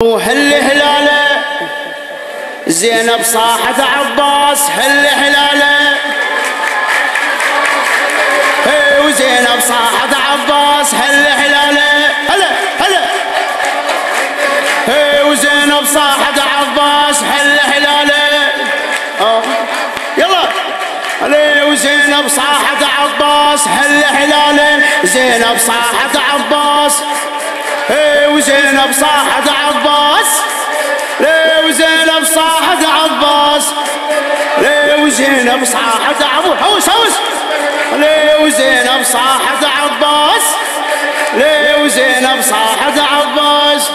وهل هلاله زينب صاحت عباس هل هلاله وزينب صاحت عباس هل هلاله هلا هلا وزينب صاحت عباس هل هلاله يلا وزينب صاحت عباس هل هلاله زينب صاحت عباس وزينب صاحت عباس وزينب صاحت عباس وزينب صاحت عبو حوس حوس وزينب صاحت عباس وزينب صاحت عباس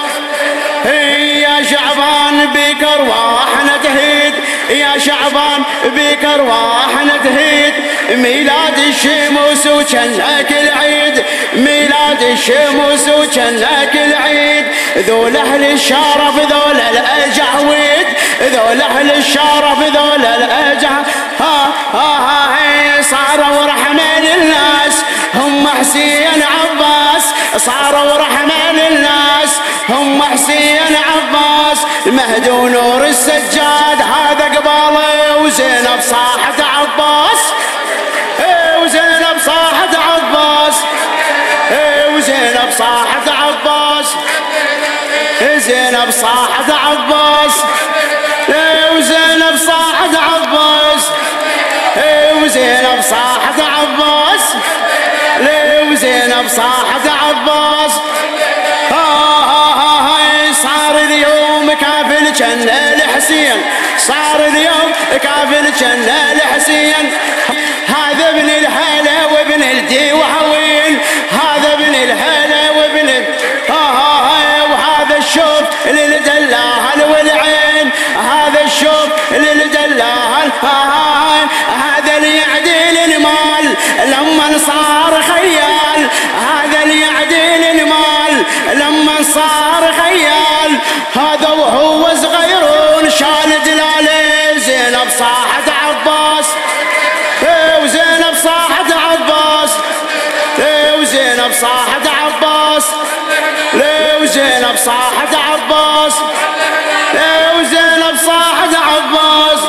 يا شعبان بك ارواحنا تهيد يا شعبان بك ارواحنا تهيد ميلاد الشموس وجنك العيد ميلاد الشموس وجنك العيد ذول اهل الشرف ذول الاجعويد ذول اهل الشرف ذول الاجع صاروا رحمة للناس هم حسين عباس صاروا رحمة للناس هم حسين عباس المهدي ونور السجاد هذا قباله وزينب صاحت عباس وزينب صاحت عباس وزينب صاحت عباس زينب صاحت عباس وزينب صاحت عباس وزينب صاحت عباس وزينب صاحت عباس صار اليوم كافل جنة لحسين صار اليوم كافل جنة لحسين هذا ابن الهلا وابن الدي وحوين هذا ابن الهلا وابن وهذا الشوف للدلاهل والعين هذا الشوف للدلاهل هذا اللي يعدل المال لما صار خيال هذا اللي يعدل المال لما صار خيال هذا وهو صغيرون شال دلاله زينب صاحت عباس وزينب صاحت عباس وزينب صاحت عباس وزينب صاحت عباس وزينب صاحت عباس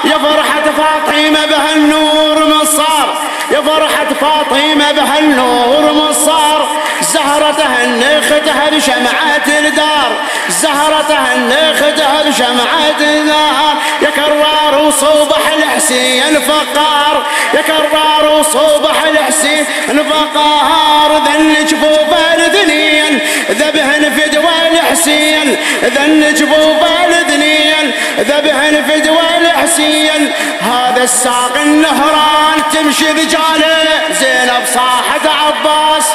يا فرحة فاطمة بهالنور مصار يا فرحة فاطمة بهالنور مصار زهرتها النختها بشمعة الدار زهرتها النختها بشمعة الدار يا كرار وصوبح الحسين فقار يا كرار وصوبح الحسين فقار ذن جفوفه الاثنين ذبهن فدوى الحسين ذن جفوفه الاثنين ذبهن فدوى الحسين هذا الساق النهران تمشي رجاله زينب صاحت عباس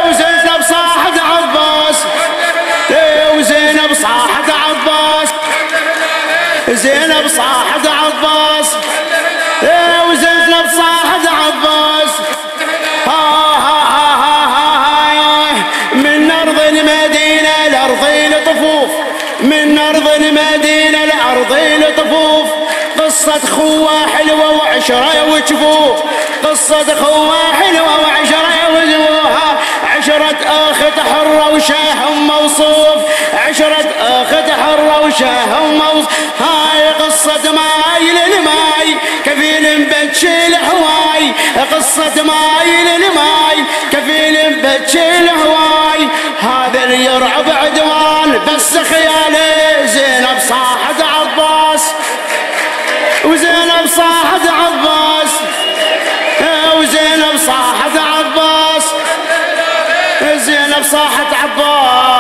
وزينب صاحت عباس وزينب صاحت عباس زينب صاحت عباس وزينب صاحت عباس من أرض المدينة لأرض الطفوف من أرض المدينة لأرض الطفوف قصة خوة حلوة وعشرة وجفوف قصة خوة حلوة وعشرة وجفوفها عشرة أخت حرة وشاه موصوف عشرة أخت حرة وشاه موصوف هاي قصة ماي للماي كفيل بتشي الهواي قصة ماي للماي كفيل بتشي الهواي هذا اللي يرعب عدوان بس خياله زينب صاحت عباس وزينب صاحت عباس وزينب صاحت عباس زينب صاحت عباس